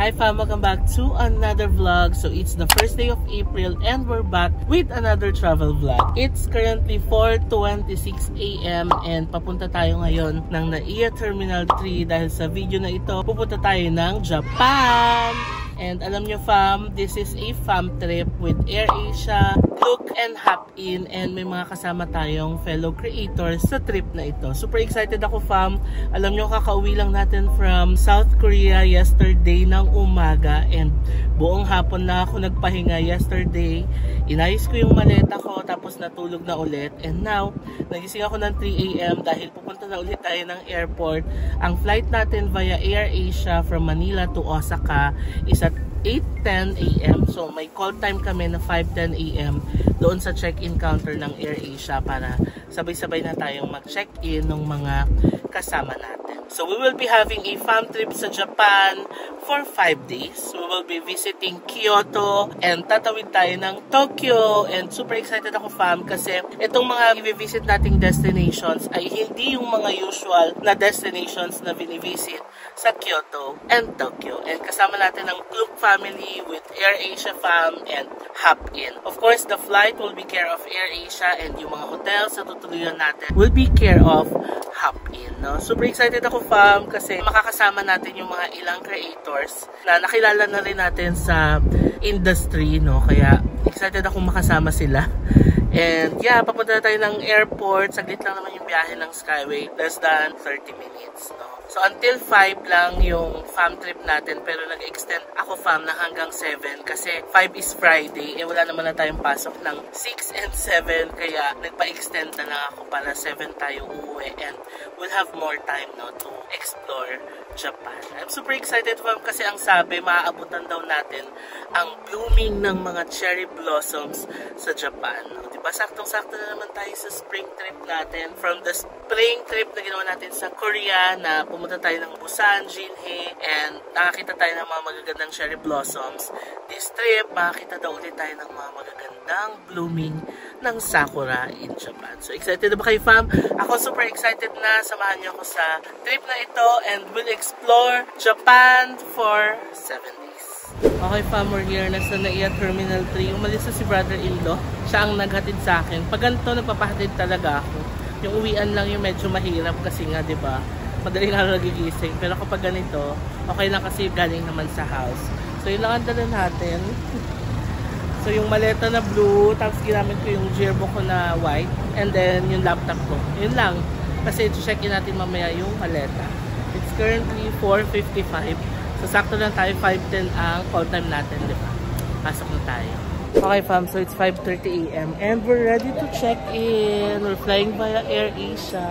Hi fam, welcome back to another vlog. So it's the first day of April and we're back with another travel vlog. It's currently 4:26 AM and papunta tayo ngayon ng NAIA Terminal 3 dahil sa video na ito, pupunta tayo ng Japan. And alam nyo fam, this is a fam trip with AirAsia, Look and Hop In, and may mga kasama tayong fellow creators sa trip na ito. Super excited ako fam. Alam nyo, kakauwi lang natin from South Korea yesterday ng umaga and buong hapon na ako nagpahinga yesterday. Inayos ko yung maleta ko tapos natulog na ulit, and now nagising ako ng 3 AM dahil pupunta na ulit tayo ng airport. Ang flight natin via AirAsia from Manila to Osaka is at 8:10 AM. So may call time kami na 5:10 AM doon sa check-in counter ng AirAsia para sabay-sabay na tayong mag-check-in ng mga kasama natin. So we will be having a fam trip sa Japan for 5 days. We will be visiting Kyoto and tatawid tayo ng Tokyo, and super excited ako fam kasi itong mga i-visit nating destinations ay hindi yung mga usual na destinations na binivisit sa Kyoto and Tokyo. And kasama natin ang Look family with AirAsia fam and Hop In. Of course, the flight will be care of AirAsia and yung mga hotels na tutuluyan natin will be care of Hop In. No? Super excited ako fam kasi makakasama natin yung mga ilang creators na nakilala na rin natin sa industry, no? Kaya excited akong makasama sila. And yeah, papunta na tayo ng airport. Saglit lang naman yung biyahe ng Skyway. Less than 30 minutes, no? So until 5 lang yung fam trip natin, pero nag-extend ako fam na hanggang 7 kasi 5 is Friday, eh wala naman na tayong pasok ng 6 and 7, kaya nagpa-extend na lang ako para 7 tayo uuwi and we'll have more time, no, to explore Japan. I'm super excited fam kasi ang sabi, maaabutan daw natin ang blooming ng mga cherry blossoms sa Japan, no? Diba, saktong-sakto na naman tayo sa spring trip natin. From the spring trip na ginawa natin sa Korea, na pumunta tayo ng Busan, Jinhae, and nakakita tayo ng mga magagandang cherry blossoms. This trip, makakita daw ulit tayo ng mga magagandang blooming ng sakura in Japan. So excited na ba kayo fam? Ako super excited na. Samahan niyo ako sa trip na ito and we'll explore Japan for 7 days. Okay fam, we're here. Nasa NAIA Terminal 3. Umalis na si brother-in-law. Siya ang naghatid sa akin. Pag ganito, nagpapahatid talaga ako. Yung uwian lang yung medyo mahirap kasi nga, diba, madali na nagigising. Pero kapag ganito, okay lang kasi galing naman sa house. So yun lang ang dala natin. So yung maleta na blue, tapos ginamit ko yung gearbox ko na white, and then yung laptop ko. Yun lang. Kasi check-in natin mamaya yung maleta. It's currently 4:55. So sakto lang tayo, 5:10 ang call time natin, di ba? Pasok na tayo. Okay fam, so it's 5:30 AM and we're ready to check in. We're flying via AirAsia.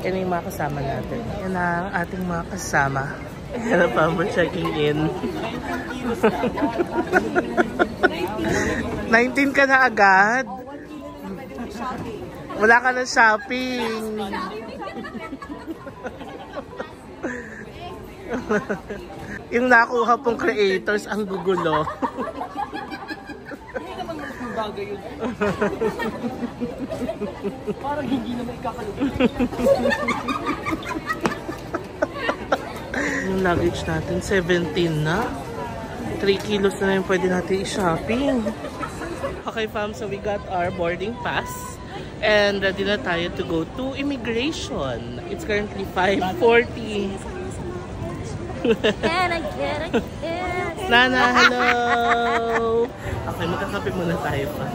Yan yung mga kasama natin. Yan ang ating mga kasama. Yan na fam, we're checking in. 19 ka na agad? Wala ka na shopping. Yung nakuha pong creators ang gugulo. Parang hindi naman ikakalupin. Yung luggage natin, 17 na. 3 kilos na yung pwede natin i-shopping. Okay fam, so we got our boarding pass. And ready na tayo to go to immigration. It's currently 5:40. Nana, hello! Okay, magkakape muna tayo pa.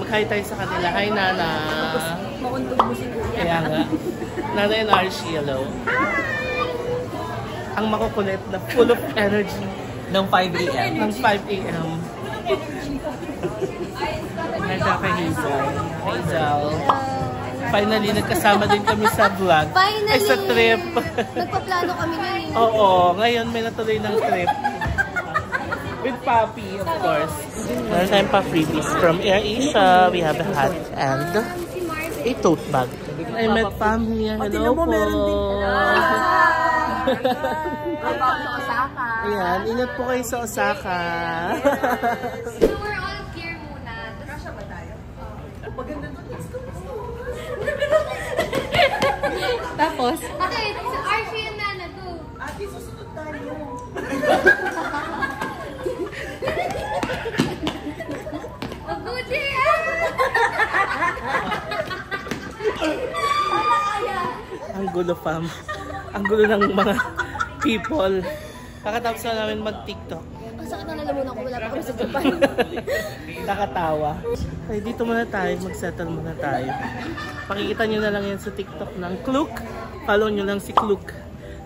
Mag-hi tayo sa kanila. Hi, Nana! Makuntog mo si Kuya. Kaya nga. Nana and Archie, hello. Ang makukulit na full of energy. Ng 5 AM. Ng 5 AM. Nagka kay Hazel. Hazel. Finally, nagkasama din kami sa vlog. Finally! Ay, sa trip. Nagpaplano kami ngayon. Oo, ngayon may natuloy ng trip. With Papi, of course. Meron tayong pa freebies from AirAsia. We have a hat and a tote bag. I met Pam here. Hello po. Ayan, ingat po kayo sa Osaka. So we're all here muna. Russia ba tayo? Maganda doon. Let's go. Tapos? Okay, so Archie and Nana, go. Ate, susunod tayo. Mabuti Ang gulo, fam. Ang gulo ng mga people. Kakatapos na namin mag-TikTok. Ang sakit na lalamunan ko, wala pa kami sa Japan. Nakatawa. Okay, dito muna tayo. Mag-settle muna tayo. Pakikita nyo na lang yan sa TikTok ng Klook. Follow nyo lang si Klook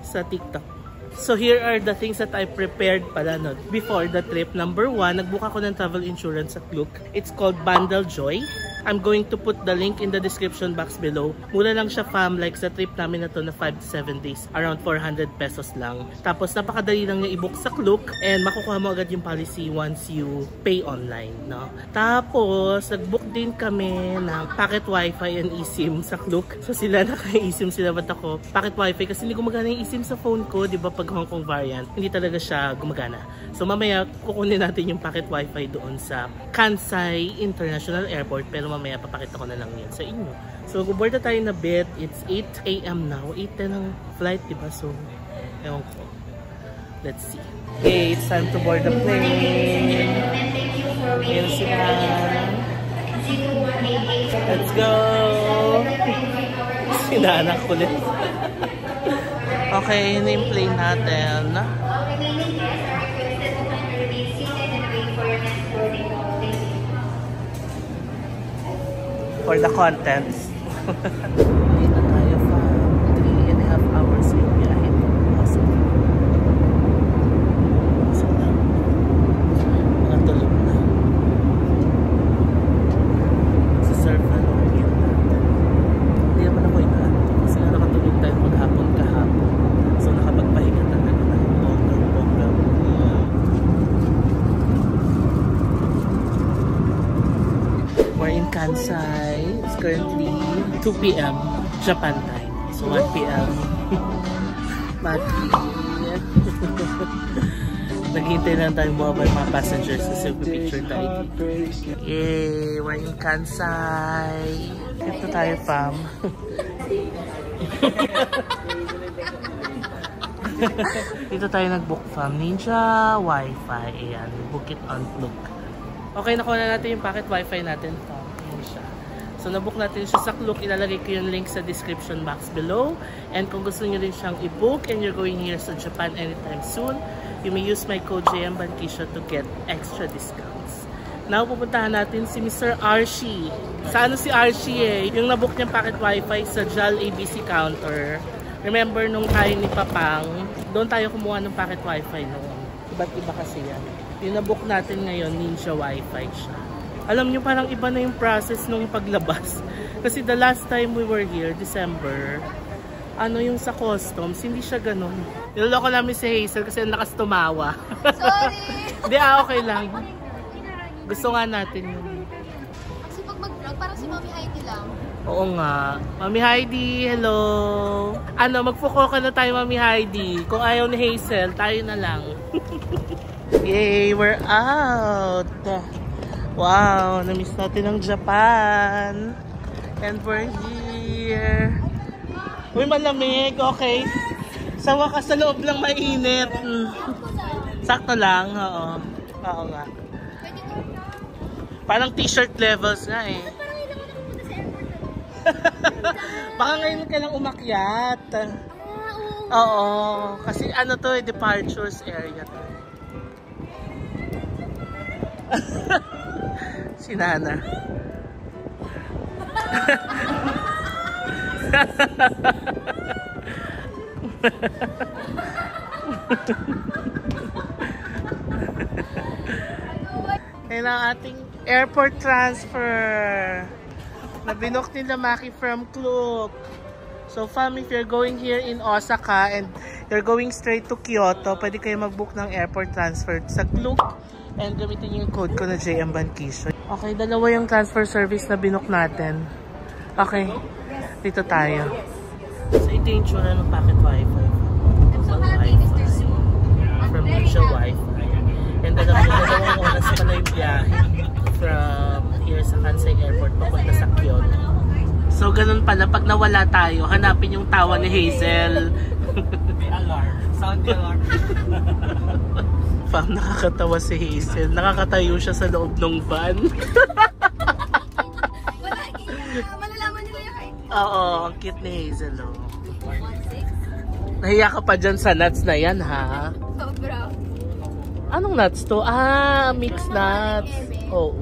sa TikTok. So here are the things that I prepared pala no, before the trip. Number 1, nagbook ako ng travel insurance sa Klook. It's called Bundle Joy. I'm going to put the link in the description box below. Mura lang siya, fam, like sa trip namin na to na 5 to 7 days. Around 400 pesos lang. Tapos napakadali lang niya i-book sa Klook and makukuha mo agad yung policy once you pay online, no? Tapos nag-book din kami ng packet wifi and eSIM sa Klook. So sila naka-eSIM, sila ba't ako packet wifi kasi hindi gumagana yung eSIM sa phone ko, di ba, pag Hong Kong variant, hindi talaga siya gumagana. So mamaya kukunin natin yung packet wifi doon sa Kansai International Airport, pero mamaya papakita ko na lang yun sa inyo. So mag-board na tayo na bed. It's 8 AM now. 8:10 ang flight, diba? So ewan ko. Let's see. Okay, it's time to board the plane. Ayan sila. Let's go! Sinanak ulit. Okay, yun yung plane natin. For the contents. Dito tayo pa 3.5 hours yung biyahe. So na. Mga tulog na. Sa surf na naman yun natin. Hindi naman ako inaantok kasi nga nakatulog tayo maghapon kahapon. So nakapagpahinga talaga na bonggang-bonggang. We're in Kansai. It's currently 2 PM Japan time. So 1 PM. Mati. Naghihintay lang tayo mga passengers kasi picture tayo. Yay! We're in Kansai. Ito tayo, fam. Dito tayo nag-book, fam. Ninja Wi-Fi. Ayan. Book it on Klook. Okay, nakuha na natin yung packet wifi natin. Ayan siya. So, nabook natin siya sa Klook. Ilalagay ko yung link sa description box below. And kung gusto nyo rin siyang i-book and you're going here sa Japan anytime soon, you may use my code JMBankisha to get extra discounts. Now, pupuntahan natin si Mr. Archie. Sa ano si Archie eh? Yung nabook niyang packet wifi sa JAL ABC counter. Remember nung tayo ni Papang, doon tayo kumuha ng packet wifi noon. Iba't iba kasi yan. Yung nabook natin ngayon, Ninja Wi-Fi siya. Alam nyo, parang iba na yung process nung paglabas. Kasi the last time we were here, December, yung sa customs, hindi siya ganun. Niloloko namin si Hazel kasi lakas tumawa. Sorry! Hindi, okay lang. Gusto nga natin yun. Kasi pag mag-vlog, parang si Mami Heidi lang. Oo nga. Mami Heidi, hello! Magfuko ka na tayo, Mami Heidi. Kung ayaw ni Hazel, tayo na lang. Yay! We're out! Wow! Na-miss natin ang Japan. And we're here. Uy, malamig. Okay. Sa wakas, sa loob lang mainit. Sakto lang. Oo. Oo nga. Parang t-shirt levels na eh. Baka ngayon ka lang umakyat. Oo. Kasi to eh, departures area to. Si Nana. Yan ang ating airport transfer na binook nila Maki from Klook. So fam, if you're going here in Osaka and you're going straight to Kyoto, pwede kayo mag-book ng airport transfer sa Klook and gamitin yung code ko na JMBankisha. Okay, dalawa yung transfer service na binook natin. Okay, dito tayo. So ito yung tsura ng packet wifi. I'm so happy, Mr. Su. From Ninja Wi-Fi. And dalawang oras pala yung biyahe from here sa Kansai Airport papunta sa Kyoto. So ganun pala, pag nawala tayo, hanapin yung tawa ni Hazel. Sound alarm. Fam, nakakatawa si Hazel. Nakakatayo siya sa loob ng van. Malalaman nila yung height. Oo, ang cute ni Hazel. Oh. 1.6. Nahiya ka pa dyan sa nuts na yan, ha? Sobra. Anong nuts to? Ah, mixed nuts. Oo.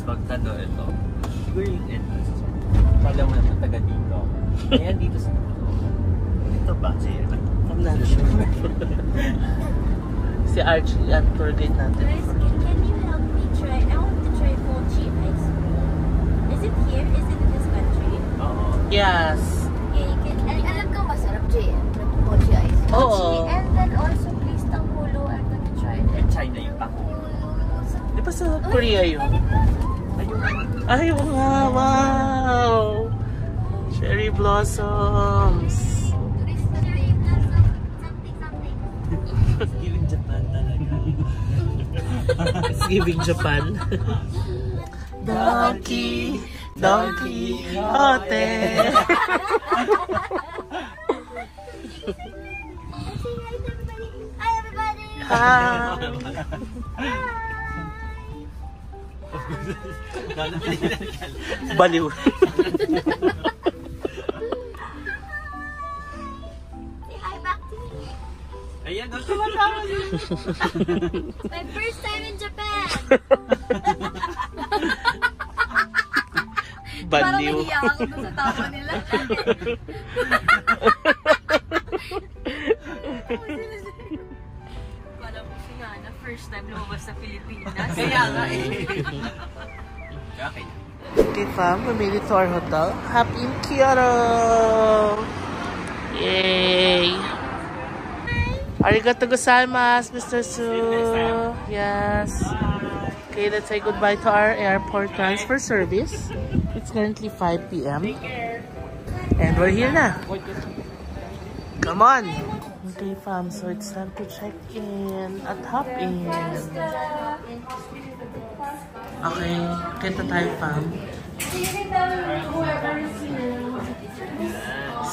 Magkano ito? Siguro yung entrance. Kala mo naman taga dito. Ayan dito sa ito ba? I'm not sure. Si Archie at tour guide natin. Guys, can you help me try? I want to try mochi ice cream. Is it here? Is it in this country? Oo. Yes. Yeah, you can. And alam ko masarap, Jay. Mochi ice cream. Oo. And then also, please, tanghulo. I'm gonna try it. And China yung takulo. Di ba sa Korea yun? Ay, wow! Cherry blossoms. Cherry blossom, something. It's giving Japan talaga. It's giving Japan. Donkey Hotel. Hi, everybody. Hi. Baliw. Say hi back to me. Ayan, no, tumatawa niya. It's my first time in Japan. Parang Baliw. nahiya ako dun sa tawa nila. Kala mo si Nana, first time lumabas sa Pilipinas. Kaya nga eh. Okay. Okay, fam, we made it to our hotel. Happy in Kyoto! Yay! Arigato gozaimasu, Mr. Su. Yes. Okay, let's say goodbye to our airport transfer service. It's currently 5 p.m. And we're here na. Come on! Okay, fam, so it's time to check in at Hop In. Okay, kita tayo, fam.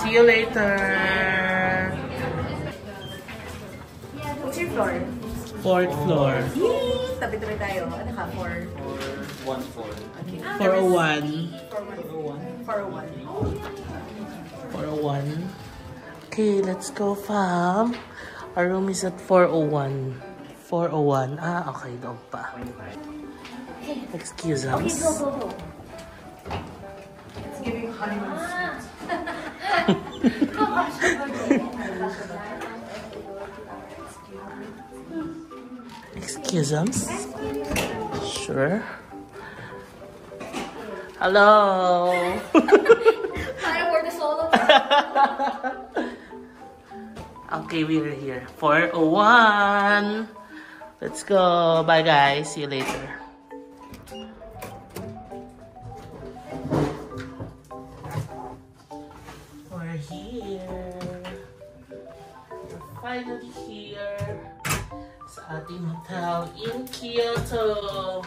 See you later. What's your floor? 4th floor. Tabi-tabi tayo. Ano ka? 401. 401. Okay, let's go, fam. Our room is at 401. 401. Ah, okay, doon pa. Excuse us. Okay, go. It's giving honeymoon sweet. Excuse us. Sure. Hello. Parang for the solo. Okay, we are here. 4:01. Let's go. Bye guys. See you later. We're here. We're finally here sa ating hotel in Kyoto.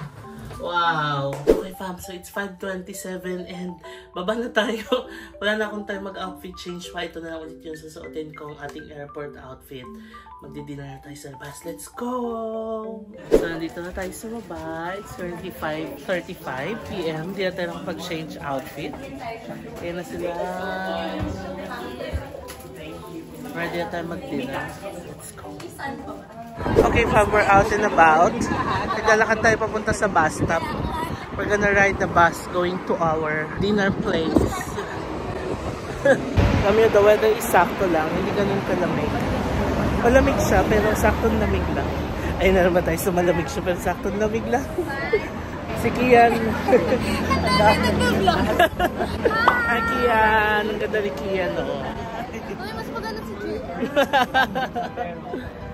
Wow! Okay fam, so it's 5:27 and baba na tayo. Wala na akong time mag-outfit change pa. Ito na lang ulit yung susuotin kong ating airport outfit. Magdi-dinner na tayo sa labas. Let's go! So nandito na tayo sa baba. It's currently 5:35 PM. Hindi na tayo nakapag-change outfit. Kaya na sila. Ready na tayo mag-dinner. Let's go! Okay fam, we're out and about. Naglalakad tayo papunta sa bus stop. We're gonna ride the bus going to our dinner place. Kami, the weather is sakto lang. Hindi ganun kalamig. Malamig siya, pero saktong lamig lang. Ayun na naman tayo, so malamig siya, pero saktong lamig lang. Si Kian. Hi Kian. Ang ganda ni Kian, oh. Mas maganda si Jay.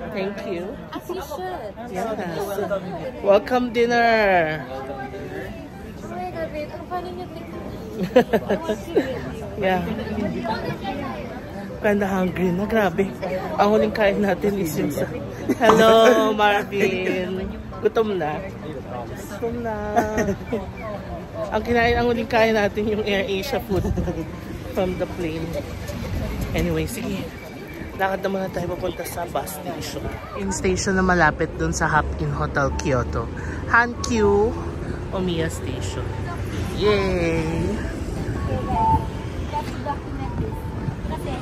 Thank you. As you should. Yes. Welcome dinner. Oh my God, wait. Ang funny niyo tingnan. Yeah. Kinda hungry na. Grabe. Ang huling kain natin is yung sa... Hello, Marvin. Gutom na. Gutom na. Ang huling kain natin yung Air Asia food from the plane. Anyway, sige. Lakad naman na tayo papunta sa bus station. In station na malapit dun sa Hop-In Hotel Kyoto. Hankyu Omiya Station. Yay! Let's document this. Kasi,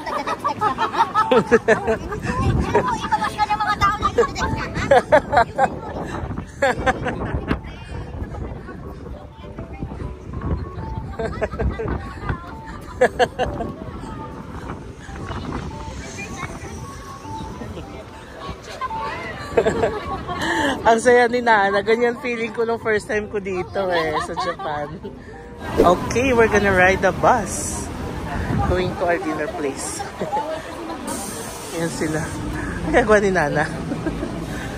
nagka-text-text na ka. Ipawas ka ng mga tao na nagka-text ka. Ang saya ni Nana. Ganyan feeling ko nung first time ko dito sa Japan. Okay, we're gonna ride the bus. Going to our dinner place. Yan sila. Ang gagawa ni Nana.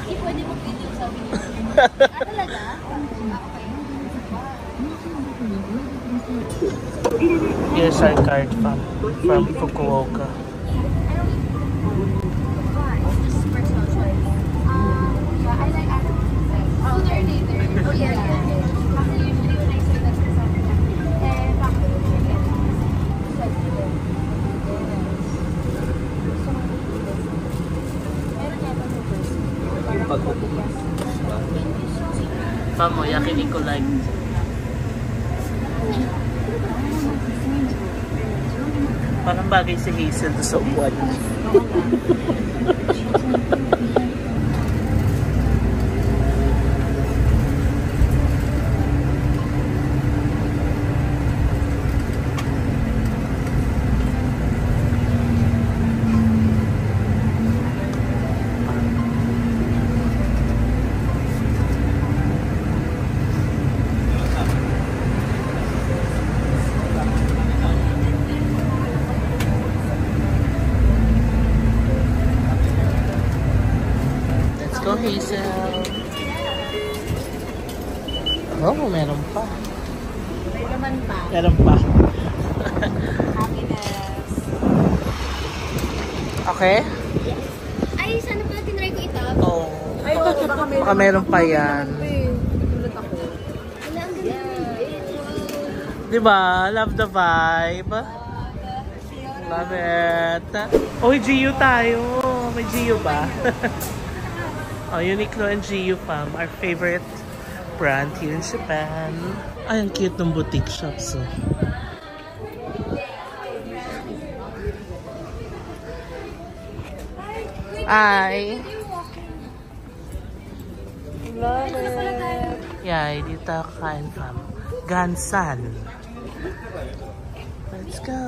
Hindi pwede mo video sa video. Talaga? Here's our card from Fukuoka. Famo, yakiniku like. Parang bagay si Hazel sa upuan. Go Hazel. Oh, meron pa. May naman pa. Meron pa. Happiness. Okay? Yes. Ay, sana pala tinry ko itap. Oh. Ay, baka meron pa yan. Wala, ang ganda. Diba? Love the vibe. Love it. Oh, GU tayo. May GU ba? Oh, Uniqlo and GU fam, our favorite brand here in Japan. Ay, ang cute ng boutique shops. Oh. Ay. Love it. Yeah, dito kain fam. Gansan. Let's go.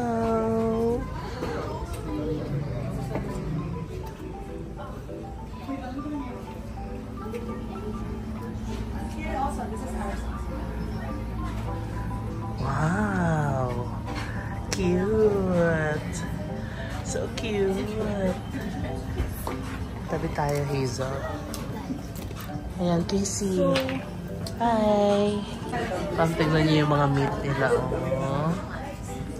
Wow, cute. So cute. Tabi tayo, Hazel. Ayan, Casey. Hi! Tignan niyo yung mga meat nila. Oh.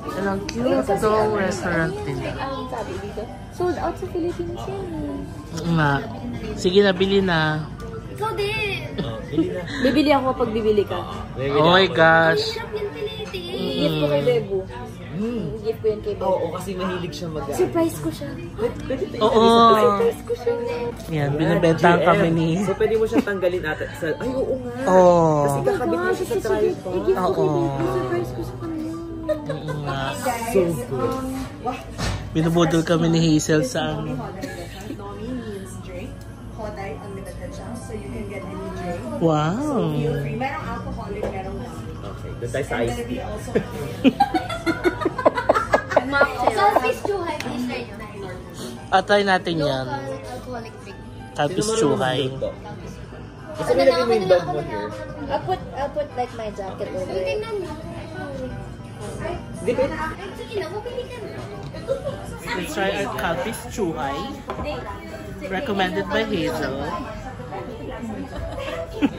Yan ang cute itong restaurant nila. Sabi dito, sold out sa Philippines yan. Nga. Sige na, bili na. Ikaw din! Bili na. Bibili ako pag bibili ka. Oh my gosh. Hirap yung piniti. Gift ko kay Bebo. Gift ko yun kay Bebo. Oo, kasi mahilig siya mag- Surprise ko siya. Oo. Surprise ko siya. Yan, binibentahan kami ni... So, pwede mo siyang tanggalin ata sa... Ay, oo nga. Oo. Kasi kakabit mo siya sa tripod. I-gift ko kay Oo. Bebo. Surprise ko sa kanya. Oo nga. So good. Binubudol kami ni Hazel sa ano. Nomi means drink. Hodai, unlimited siya. So you can get any drink. Wow. Feel free. Merong alcoholic, merong non. Okay, doon tayo sa And ice then we tea. also Selfish chuhay, please try nyo. Try natin yan. Alcoholic drink. Tapos chuhay. Kasi nilagay mo yung dog mo here. I'll put like my jacket over it. Tingnan mo. Di ba? Sige na, mabili ka na. Let's try our Calpis chuhay. Recommended by Hazel.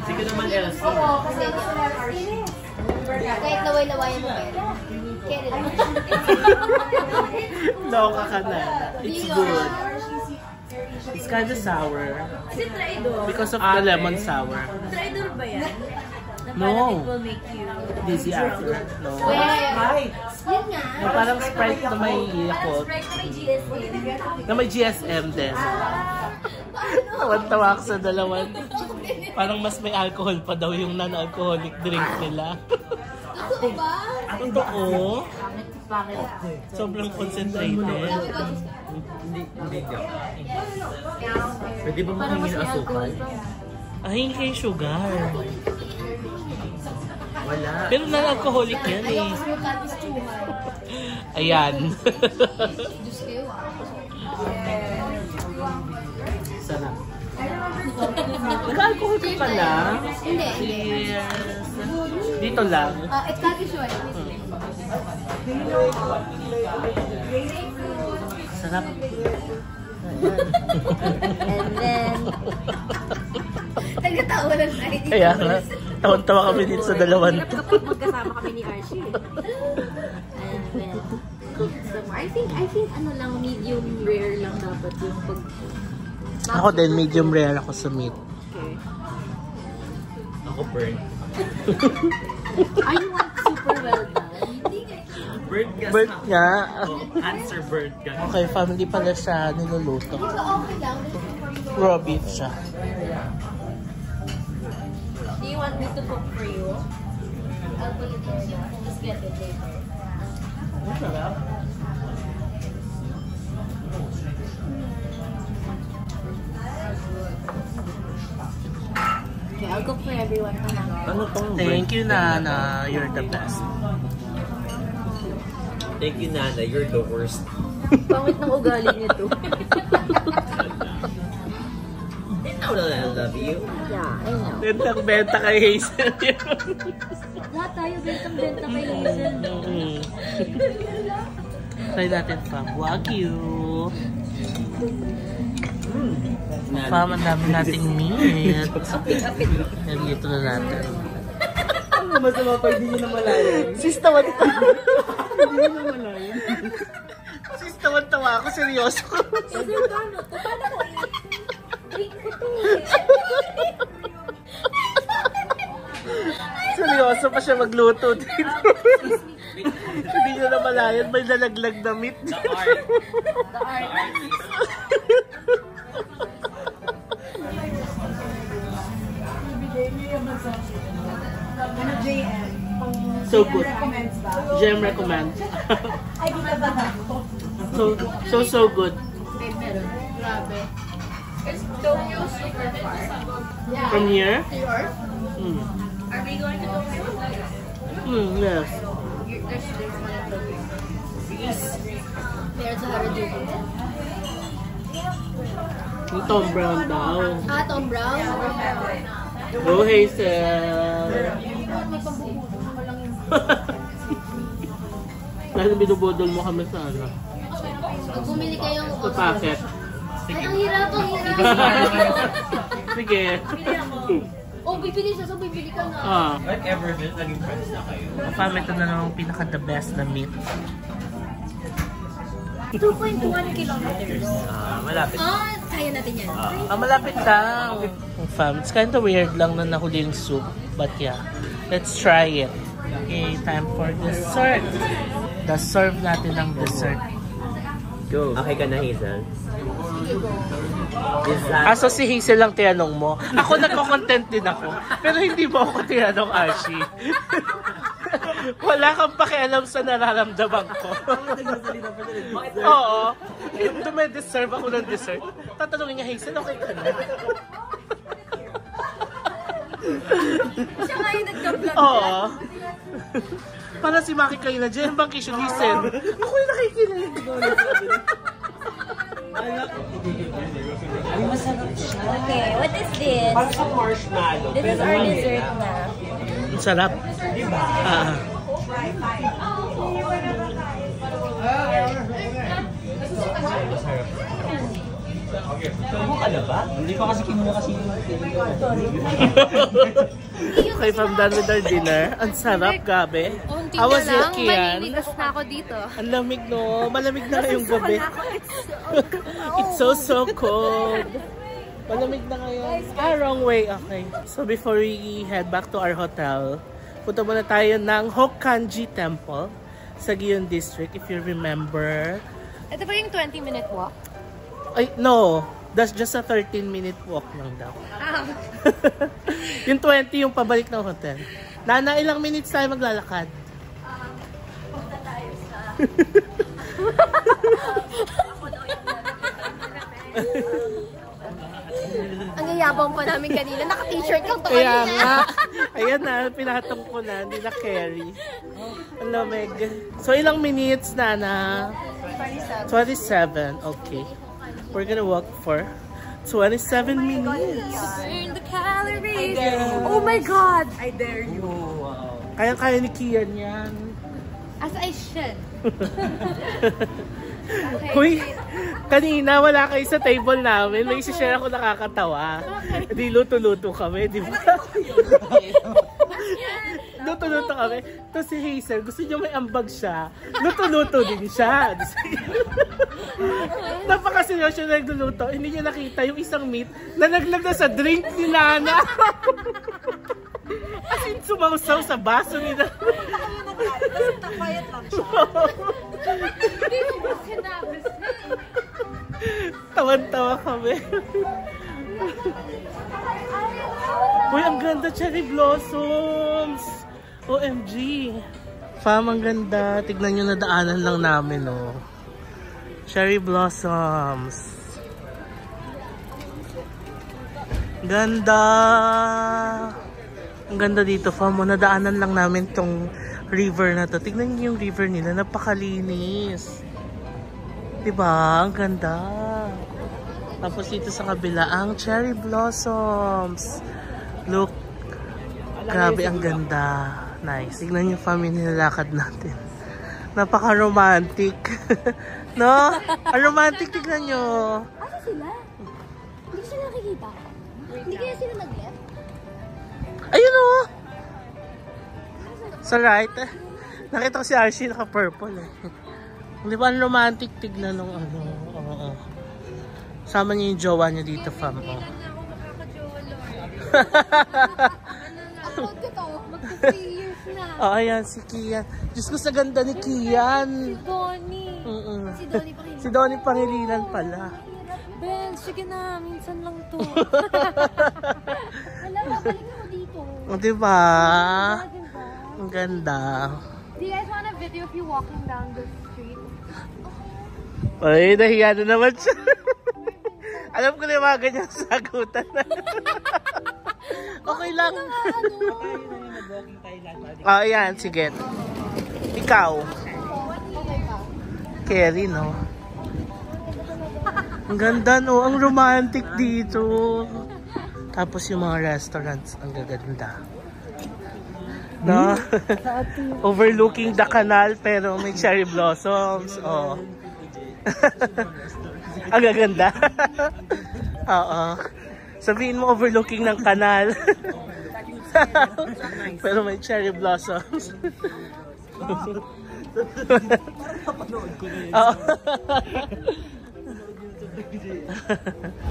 Sige naman, Elsie. Kahit laway-lawayan mo pwede. Kaya lang. Loka ka na. It's good. It's kind of sour. Is it traidor? Because of the lemon sour. Traidor ba yan? No. It will make you Dizzy after. No. Hi! Yun nga. No, parang Sprite na may yakot. Sprite na may GSM. Na may GSM din. Tawan-tawa ako sa dalawan. Parang mas may alcohol pa daw yung non-alcoholic drink nila. Totoo ba? Totoo. Bakit? Sobrang concentrated. Hindi daw. Pwede ba mahingi ng asukal? Ay, kay sugar. Wala. Pero non-alcoholic yan eh. Ayoko sa Calpis chuhay. Ayan. Diyos kayo ah. Sarap. Nag-alcohol ka pala? Hindi. Cheers. Dito lang. It's Calpis chuhay. Sarap. And then... Nagkatawa lang tayo dito. Kaya nga, tawan-tawa kami dito sa dalawan. Kapag magkasama kami ni Archie. And then... I think ano lang, medium rare lang dapat yung pag... Ako din, medium rare ako sa meat. Okay. Ako burn. I want super well done. Burn ka. Bird nga. Answer bird ka. Okay, family pala siya niluluto. Okay lang. Raw beef siya. Do you want me to cook for you? I'll put it there now. Just get it later. Okay, I'll cook for everyone. Ano tong Thank you, Nana. You're the best. Thank you, Nana. You're the worst. Pangit ng ugali nito. You know that I love you. Yeah, I know. Bentang-benta kay Hazel yun. Lahat tayo bentang-benta kay Hazel. Try natin from Wagyu. Fam, ang dami nating meat. Yan, dito na natin. Ano masama pa, hindi nyo na malayan. Sis, tawan-tawa. Hindi na malayan. Sis, tawan-tawa ako. Seryoso. Hazel, paano to? Paano ko i-drink ko to? Seryoso pa siya magluto dito. Hindi nyo na malayan. May lalaglag na meat. The art. The artist. ano JM. So good. Recommends ba? Jem recommends. Ay, di ba ba? So good. Grabe. It's Tokyo super far. Yeah. From here? Yours? Mm. Are we going to Tokyo? Yes. There's one in Tokyo. There's a Harajuku. Yung Tom Brown daw. Tom Brown? Go Hazel. Dahil binubodol mo kami sa ano. Pag bumili kayong Ito packet. Ay, ang hirap, ang hirap. Sige. Oh, bibili siya, so bibili ka na. Like ever, naging friends na kayo. Fam, ito na lang ang pinaka-the best na meat. 2.1 kilometers. Malapit. Kaya natin yan. Malapit lang. Fam, it's kind of weird lang na nahuli yung soup. But yeah, let's try it. Okay, time for dessert. The-serve natin ng dessert. Go. Okay ka na, Hazel? So si Hazel lang tinanong mo. Ako nagko-content din ako. Pero hindi mo ako tinanong, Archie. Wala kang pakialam sa nararamdaman ko. Oo. Dume-deserve ako ng dessert. Tatanungin niya, Hazel, okay ka na? Siya nga yung nagka-vlog. Oo. Para si Maki kayo na dyan, bang Kishu, listen. Ako yung nakikinig. Okay, what is this? Parang sa marshmallow. This is our dessert na. Ang sarap. Diba? Ano ka na ba? Hindi pa kasi kinuha kasi Okay, from done with our dinner. Ang sarap, gabi. How was it, Kian? Maliligas na ako dito. Ang lamig, no? Malamig na ngayong gabi. It's so cold. Malamig na ngayon. Wrong way. Okay. So before we head back to our hotel, punta muna tayo ng Hokkanji Temple sa Gion District, if you remember. Ito ba yung 20-minute walk? Ay, no. That's just a 13-minute walk lang daw. Yung 20 yung pabalik ng hotel. Nana, ilang minutes tayo maglalakad? Punta tayo sa... Ang yayabang pa namin kanina. Naka-t-shirt lang to Kaya kanina. nga. Ayan na, pinatong ko na. Hindi na carry. Ang lamig. So, ilang minutes, Nana? 27. Okay. We're gonna walk for 27 minutes. Burn the calories. Oh my God! I dare you. Kaya-kaya ni Kian yan. As I should. Uy, kanina wala kayo sa table namin. May isi-share ako nakakatawa. Di luto-luto kami, di ba? Luto-luto kami. Tapos si Hazel, gusto niya may ambag siya. Luto-luto din siya. Napakaseryoso na nagluluto. Hindi niya nakita yung isang meat na naglag na sa drink ni Nana. As in, sumausaw sa baso ni Nana. Quiet lang siya. Tawan-tawa kami. Uy, ang ganda, cherry blossoms. OMG. Fam, ang ganda. Tignan nyo na daanan lang namin, oh. Cherry blossoms. Ganda. Ang ganda dito, Fam. Nadaanan lang namin tong river na to. Tignan nyo yung river nila. Napakalinis. Diba? Ang ganda. Tapos dito sa kabila, ang cherry blossoms. Look. Grabe, ang ganda. Nice. Tignan yung family nilalakad natin. Napaka-romantic. No? Ang romantic, tignan nyo. Ano sila? Hindi sila nakikita. Hindi kaya sila nag-left? Ayun o. Sa right. Nakita ko si Archie naka-purple eh. Di ba ang romantic tignan nung ano. Oo. Sama niya yung jowa niya dito, fam. Oh. Upload ko to. Magka 3 years na. Oh, ayan, si Kian. Diyos ko, sa ganda ni Kian. Si Donnie. Si Donnie Pangilinan. Si Donnie Pangilinan pala. Ben, sige na. Minsan lang to. Wala, babalik ako dito. O, diba? Ang ganda. Do you guys want a video of you walking down the street? Ay, nahiya na naman siya. Alam ko na yung mga ganyang sagutan. Okay lang. Oh, ayan. Sige. Ikaw. Kerry, no? Ang ganda, no? Ang romantic dito. Tapos yung mga restaurants, ang gaganda. No? Overlooking the canal, pero may cherry blossoms. Oh. Ang gaganda. Oo. Sabihin mo overlooking ng kanal. Pero may cherry blossoms.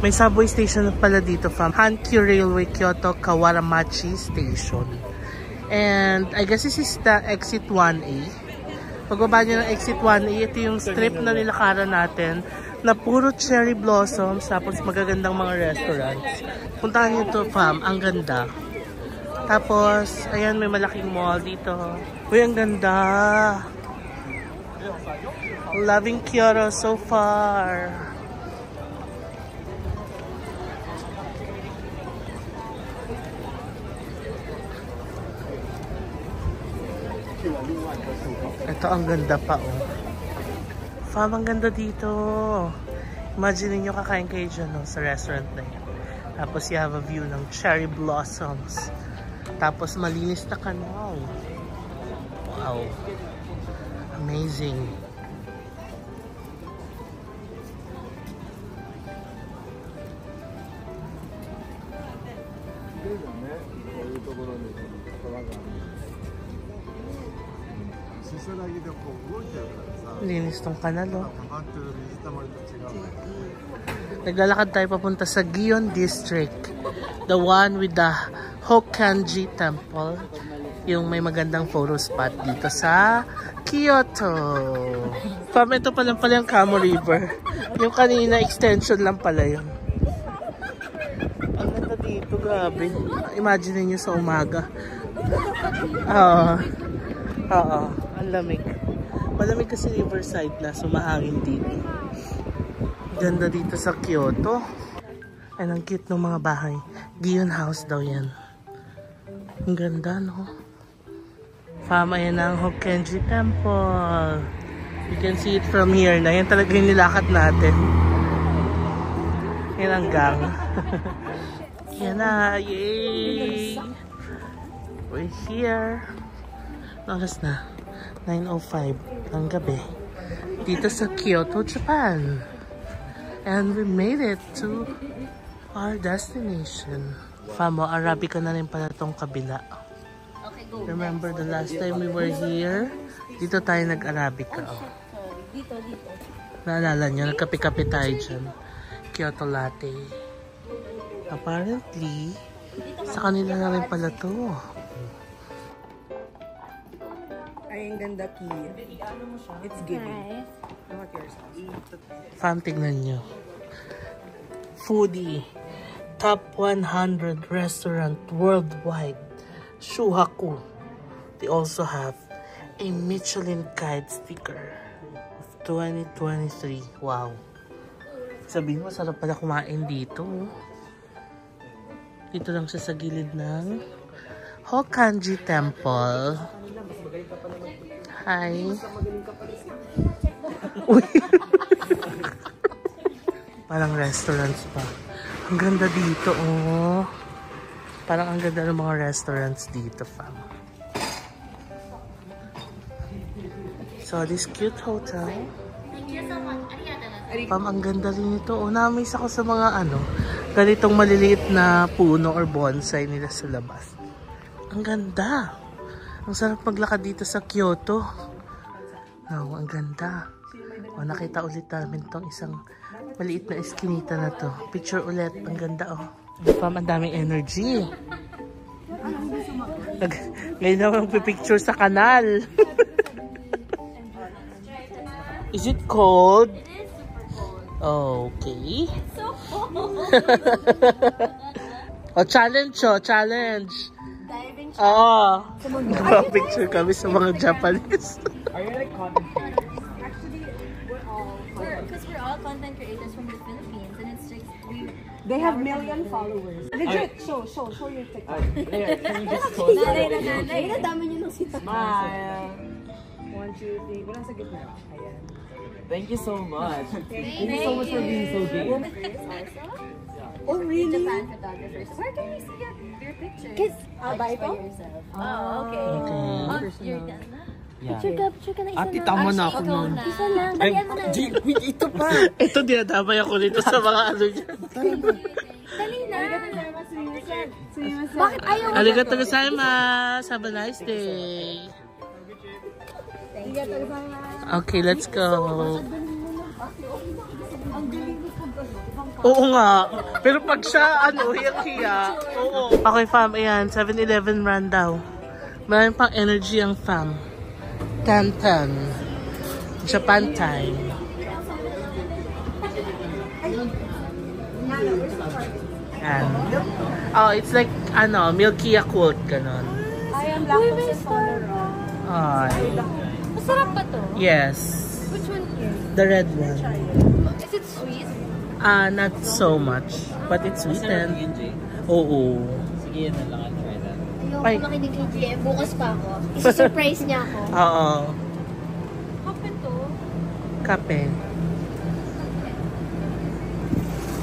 May subway station pala dito from Hankyu Railway Kyoto Kawaramachi Station. And I guess this is the exit 1A. Pagbaba nyo ng exit 1A, ito yung strip na nilakaran natin na puro cherry blossoms tapos magagandang mga restaurants. Puntahan nyo ito, fam. Ang ganda. Tapos, ayan, may malaking mall dito. Uy, ang ganda. Loving Kyoto so far. Ito ang ganda pa, oh. Fam, ang ganda dito. Imagine niyo kakain kayo dyan, no, sa restaurant na yun. Tapos you have a view ng cherry blossoms. Tapos malinis na kanal. Wow. Amazing. Linis tong kanal, oh. Naglalakad tayo papunta sa Gion District. The one with the Hokkanji Temple. Yung may magandang photo spot dito sa Kyoto. Fam, ito pa lang pala yung Kamo River. Yung kanina extension lang pala yun. Ang ganda dito, grabe. Imagine niyo sa umaga. Oo, ang lamig. Malamig kasi riverside na, sumahangin dito. Ganda dito sa Kyoto. Ay, ang cute ng mga bahay. Gion House daw yan. Ang ganda, no? Fam, ayan ang Hokkanji Temple. You can see it from here na. Yan talaga yung nilakad natin. Yan ang gang. Yan na. Yay! We're here. Oras na. 9:05 ng gabi. Dito sa Kyoto, Japan. And we made it to our destination. Famo, Arabica na rin pala itong kabila. Okay, go. Remember the last time we were here? Dito tayo nag-Arabica. Oh. Dito. Naalala nyo, nagkape-kape tayo dyan. Kyoto latte. Apparently, sa kanila na rin pala to. Ay, ang ganda, Key. It's giving. Not yourself. Fam, tignan nyo. Foodie. Top 100 restaurant worldwide. Shuhaku. They also have a Michelin Guide sticker of 2023. Wow. Sabihin mo, sarap pala kumain dito. Dito lang siya sa gilid ng Hokkanji Temple. Hi. Uy. Parang restaurants pa. Ang ganda dito, oh. Parang ang ganda ng mga restaurants dito, fam. So, this cute hotel. Fam, ang ganda rin ito. Oh, na-amaze ako sa mga ganitong maliliit na puno or bonsai nila sa labas. Ang ganda. Ang sarap maglakad dito sa Kyoto. Oh, ang ganda. Oh, nakita ulit namin tong isang maliit na eskinita na to. Picture ulit. Ang ganda, oh. Fam, ang daming energy. Ngayon naman magpipicture sa kanal. Is it cold? Okay. So cold. Oh, challenge, oh. Challenge. Diving Oo. Picture kami sa mga Japanese. Are you like content creators? Actually, we're all Because we're all content creators from the Philippines, and it's like They have million followers. Legit, show your TikTok. Can you just close nanay, nadami niyo nung sita. Smile. 1, 2, 3. Wala sa gitna. Ayan. Thank you so much. Thank you so much for being so good. Oh, really? Japan photographers. Where can we see your pictures? I'll buy by it. yourself. Oh, okay. Okay. Oh, you're done na? Yeah. Picture ka na isa Ate, lang. tama na ako Ikaw nun. na. Isa lang. Dalian mo na. Wait, ito pa! Ito, dinadamay ako dito sa mga ano dyan. Dali na. Bakit ayaw mo? Arigato gozaimasu. Have a nice day. Okay, let's go. Oo nga. Pero pag siya, hiyang-hiya. Oo. Okay, fam. Ayan, 7-Eleven run daw. Maraming pang energy ang fam. 10-10. Japan time. And, oh, it's like, Milky Yakult, ganon. I am lactose intolerant. Ay. Masarap pa to? Yes. Which one here? The red one. Is it sweet? Not so much. But it's Masarap sweetened. yun, Jay. Oo. Sige, yan na lang. I'll try that. Ayoko makinig kay GM. Bukas pa ako. Isa-surprise niya ako. Oo. Kape to? Kape.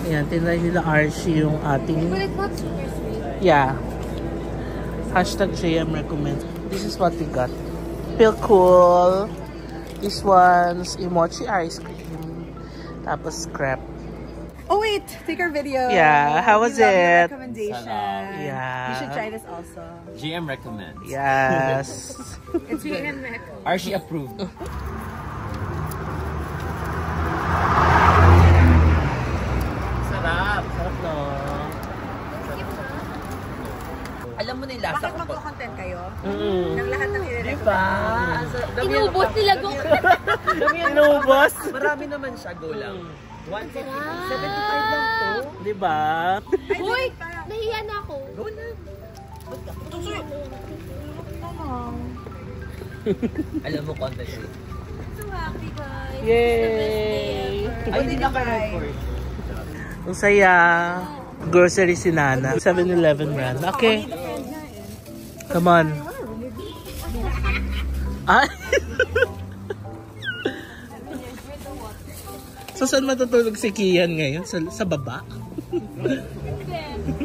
Ayan, tinry nila Archie yung ating... But it's not super sweet. Yeah. Hashtag JM recommends. This is what we got. Feel cool. This one's Emochi ice cream. Tapos crepe. Oh wait, take our video. Yeah, how was We love your it? recommendation. Yeah. You should try this also. GM recommends. Yes. It's good. Archie approved. Sarap. Sarap, no? Alam mo na yung lasa Bakit ko. magko-content kayo? Mm. Ng lahat ng i-recommend. Diba? Inubos nila ko. Inubos? Marami naman siya, go lang. 150. 75 lang to. Diba? Uy! Nahiya na ako. Go na. Alam mo, content eh. So happy, guys. Yay! Ay, hindi na ka-record. Ang saya. Grocery si Nana. 7-Eleven run. Okay. Come on. Ay! So, saan matutulog si Kian ngayon? Sa baba?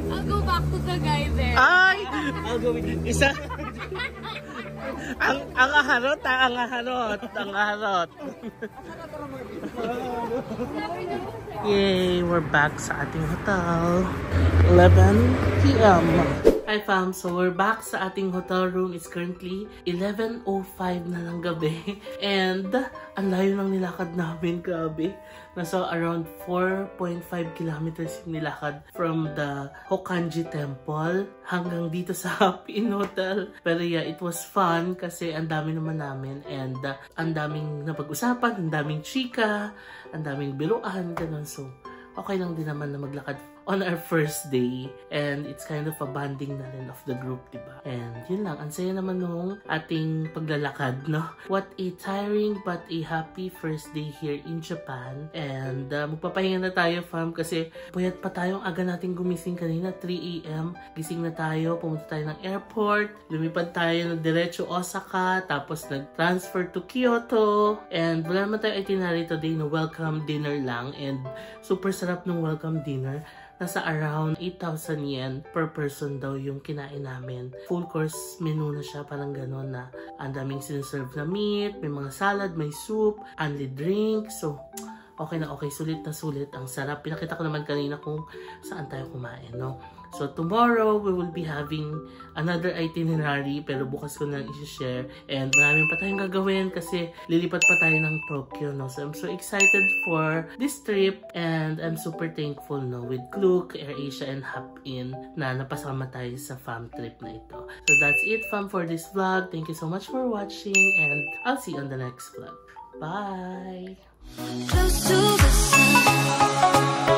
I'll go back to the guy there. Ay! Isa. Ang aharot, ang aharot. Ang aharot. Yay! We're back sa ating hotel. 11 p.m. Hi fam, so we're back sa ating hotel room. It's currently 11:05 na ng gabi. And ang layo ng nilakad namin, grabe. Nasa around 4.5 kilometers yung nilakad from the Hokkanji Temple hanggang dito sa Happy Inn Hotel. Pero yeah, it was fun kasi ang dami naman namin and ang daming napag-usapan, ang daming chika, ang daming biruan, ganun. So, okay lang din naman na maglakad on our first day. And it's kind of a bonding na rin of the group, diba? And yun lang, ang saya naman nung ating paglalakad, no? What a tiring but a happy first day here in Japan. And magpapahinga na tayo, fam, kasi puyat pa tayong aga nating gumising kanina, 3 a.m. Gising na tayo, pumunta tayo ng airport, lumipad tayo ng diretso Osaka, tapos nag-transfer to Kyoto. And wala naman tayo itinerary today, no? Welcome dinner lang. And super sarap ng welcome dinner. Nasa around 8,000 yen per person daw yung kinain namin. Full course menu na siya, parang gano'n na ang daming sinaserve na meat, may mga salad, may soup, only drink. So, okay na okay, sulit na sulit. Ang sarap. Pinakita ko naman kanina kung saan tayo kumain, no? So, tomorrow, we will be having another itinerary, pero bukas ko na i-share. And maraming pa tayong gagawin kasi lilipat pa tayo ng Tokyo, no? So, I'm so excited for this trip and I'm super thankful, no? With Klook, AirAsia, and Hop In na napasama tayo sa fam trip na ito. So, that's it, fam, for this vlog. Thank you so much for watching and I'll see you on the next vlog. Bye! Close to the sun.